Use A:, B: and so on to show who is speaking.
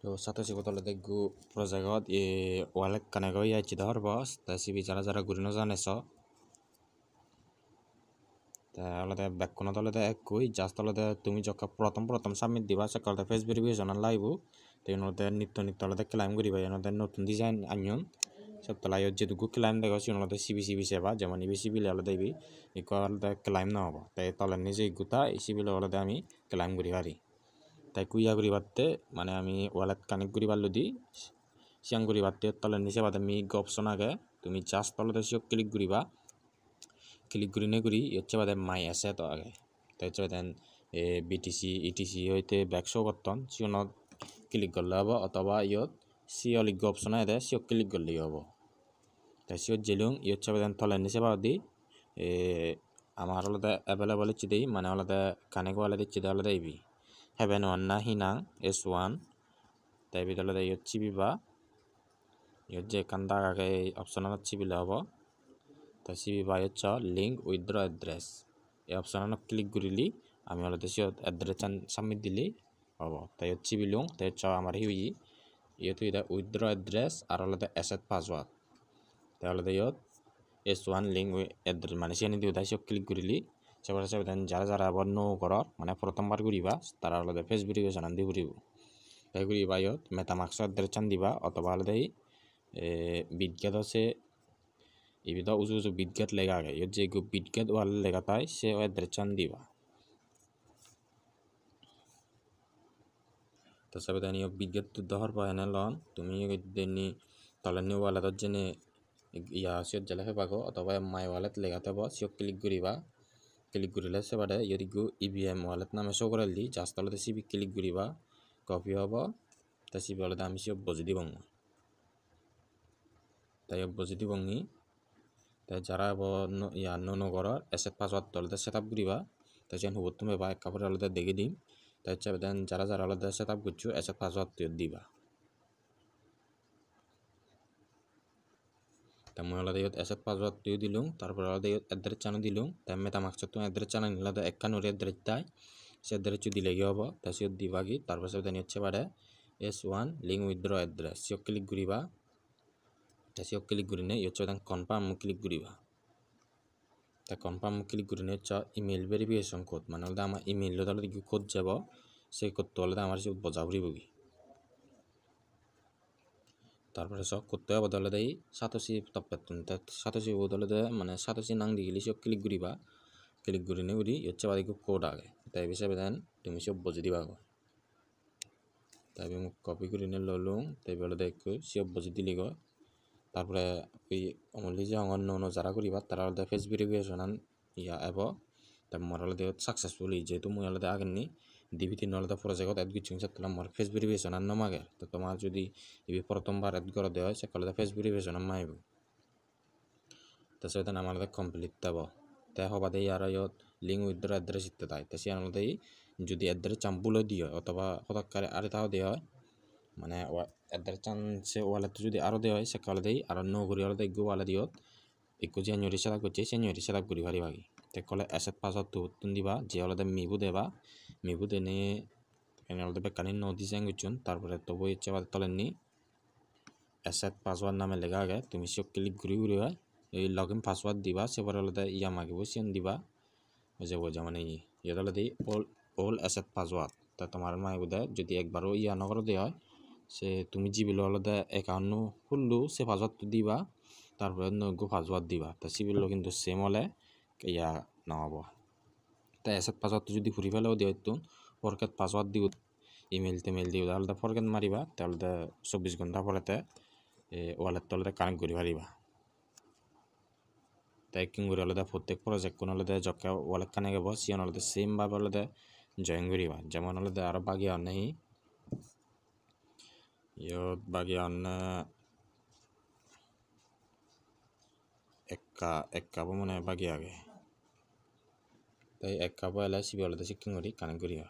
A: তো সাতোশি বদলতে গু প্রজেক্টত wallet connect হয়ে যাচ্ছে ধর বস তা সিবি যারা ঘুরিনো জানেছ তা আলাদা ব্যাককোনত আলাদা একই জাস্ট আলাদা তুমি যখন প্রথম সাবমিট দিবা সে কলতে ফেস ভেরিফিকেশন লাইব তো এনতে নিত্য আলাদা ক্লাইম করিবা এনতে নতুন ডিজাইন আনিয়ন সব তলাই যেটুকু ক্লাইম দেখো সিনতে সিবি সেবা যেমন ইবি সিবিলে আলাদা ইবি ইকো আলাদা ক্লাইম না হবো তাই তলের নিজে গুতা এই সিবিলে আলাদা আমি ক্লাইম করি পারি তাই কুইয়া করি পারতে মানে আমি ওয়ালেট কানেক্ট করি পারলো দি সিয়াং করি পারতে তলের নিচে বাদে মি অপশন আগে তুমি জাস্ট তলতে সিও ক্লিক করিবা ক্লিক করি নে করি হচ্ছে বাদে মাই অ্যাসেট আগে তাই হচ্ছে দেন বিটিসি ইটিসি হইতে ব্যাকশো করতন সিওনত ক্লিক করলে হবো অথবা ইয়ত সিও লিগ অপশন আয় সিও ক্লিক করলেই হবো তাই সিও জেলুং ই হচ্ছে দেন তলের নিচে বাদ দি আমার আলাদা অ্যাভেলেবল ইচ্ছে দিই মানে আলাদা কানেক্ট ওয়ালেট ইচ্ছে দেয় আলাদা ইবি হেভেন ওয়ান না হিনাং S1 তাই ভিতরে ইয়ত চিবিবা ইয়ত যে কান্দা আগে অপশন চিবিলে হবো তাই চিবিবা হচ্ছে লিঙ্ক উইথড্র অ্যাড্রেস এই অপশন ক্লিক করিলি আমি আলাদা সিয়ত অ্যাড্রেস সাবমিট দিলি হবো তাই চিবিলুং তাই হচ্ছে আমার হিউই ইয়ত উইথড্র অ্যাড্রেস আর আলাদা অ্যাসেট পাসওয়ার্ড তাই আলাদা ইয়ত S1 লিঙ্ক অ্যাড্রেস মানে সিয়ানি দিও তাই সিও ক্লিক করিলি সেবার যারা আবার নো করার মানে প্রথমবার করিবা তারা আলাদা ফেস ভেরিফিকেশন আন দি করিব তাই করিবা ইয়ত মেটামাক্স অ্যাড্রেস চান দিবা অথবা আলাদা বিটগেট আছে এবিধ উঁচু বিটগেট লেগা আগে ইয়ত যে বিটগেট ওয়াল লেগা তাই সে অ্যাড্রেস চান দিবা তো সব দানি বিটগেট তো দহর পায় না লন তুমি দেনি তলানি ওয়ালেটত জেনে ইয়া সিয়ত জেলা পাগো অথবা মাই ওয়ালেট লেগাতে হব সিও ক্লিক করিবা ক্লিক করিলে সেবারে ইয়দিগু ইভিএম ওয়ালেট নামে শো করালি জাস্ট তলতে সিবি ক্লিক করিবা কপি হব তা সিবি ওয়ালেট আমি সিও বজি দিব তাই বজি দিব তাই যারা ইয়া নগরের অ্যাসেট পাসওয়ার্ড তলতে সেট আপ করিবা তাই যেন হুবত তুমি বা এক কাপড় আলাদা দেখে দিম তাই দেন যারা আলাদা সেট আপ করছো অ্যাসেট পাসওয়ার্ড দিবা তাই মই আলাদা ইয়ত অ্যাসেট পাসওয়ার্ড দিলুম তারপর আলাদা ইয়ত অ্যাড্রেস চানো দিলুম তাই মেটামাক্সত তো অ্যাড্রেস চানা নিলাদা একখানোর অ্যাড্রেস তাই সে অ্যাড্রেস দিলে গিয়ে হবো তাই সিও দিবা কি তারপর সে দেন হচ্ছে বারে S1 লিঙ্ক উইথড্র অ্যাড্রেস সিও ক্লিক করিবা তাই সিও ক্লিক করি নে হচ্ছে দেন কনফার্ম ক্লিক করিবা তাই কনফার্ম ক্লিক করি নে হচ্ছে ইমেল ভেরিফিকেশন কোড মানে আলাদা আমার ইমেল তাহলে কি কোড যাব সেই কোডটা আলাদা আমার সে বজা করিব কি তারপরে সব করতে হবে বদলে দেয় সাতোশি তপ্পাতুন সাতোশি বদলে দেয় মানে সাতোশি নাং দিয়ে গেলে সব ক্লিক করিবা ক্লিক করি নে করি হচ্ছে বাদে কোড আগে তাই হিসাবে দেন তুমি সব বুঝে দিবা তাই আমি কপি করে নে ললুং তাই বলে দেখো সব বুঝে দিলি গো তারপরে ওই অমলি যে অন্য যারা করিবা তারা আলাদা ফেস ভেরিফিকেশন ইয়া এব তাই মোর আলাদা সাকসেসফুলি যেহেতু মই আলাদা আগের নি ডিভিটি আলাদা প্রজেক্টত এড কিছু তাহলে আমার ফেস ভেরিফিকেশন আর নমাগে তো তোমার যদি এই প্রথমবার এড করে দেওয়া হয় সে আলাদা ফেস ভেরিফিকেশন মাইব তো সেটা আমার আলাদা কমপ্লিট দেব তাই হবাদে আর ইয়ত লিঙ্ক উইথড্র অ্যাড্রেস ইত্যাদি তাই তো সে আলাদা যদি অ্যাড্রেস চাম্পুলো দিয়ে অথবা হঠাৎকারে আরে তাও দেওয়া হয় মানে অ্যাড্রেস চান্সে ওয়ালেট যদি আরও দেওয়া হয় সে আলাদাই আর ন করি আলাদা একটু ওয়ালে দিয়ত একটু যে নিয়রি সেট আপ করছে সে নিয়রি সেট আপ করি ভারি ভাগি তাই কলে অ্যাসেট পাসওয়ার্ড তুন দিবা যে আলাদা মিবু দেবা মিবু দেনে আলাদা বেকানি ন ডিজাইন করছুন তারপরে তো বই হচ্ছে তলেন নি অ্যাসেট পাসওয়ার্ড নামে লেখা আগে তুমি সব ক্লিক ঘুরি হয় এই লগ ইন পাসওয়ার্ড দিবা সেবার আলাদা ইয়া মাগিব সিয়ান দিবা বুঝে বোঝা মানে ইয়ে আলাদা অল অ্যাসেট পাসওয়ার্ড তা তোমার মাইব দেয় যদি একবারও ইয়া নগর দেওয়া হয় সে তুমি জিবিল আলাদা অ্যাকাউন্ট খুললু সে পাসওয়ার্ড দিবা তারপরে নগো পাসওয়ার্ড দিবা তা সিবিল কিন্তু সেম হলে ইয়া নহব তাই অ্যাসেট পাসওয়ার্ড যদি ঘুরি ফেলেও দিয়ে তো ফরকেট পাসওয়ার্ড দিও ইমেল টেমেল দিও তাহলে ফরকেট মারিবা তাহলে 24 ঘন্টা পরেতে ওয়ালেট তলতে কানেক্ট করি পারিবা তাই কিং করে আলাদা প্রত্যেক প্রজেক্ট কোন আলাদা যকা ওয়ালেট কানেক্ট হবো সিয়ন আলাদা সেম ভাবে আলাদা জয়েন করিবা যেমন আলাদা আরো বাকি আর নেই ইয়ত বাকি আর এক কাপ মনে বাকি আগে তাই এক কাপ এলে সিবি আলাদা শিক্ষিং করি কানেক্ট করিবা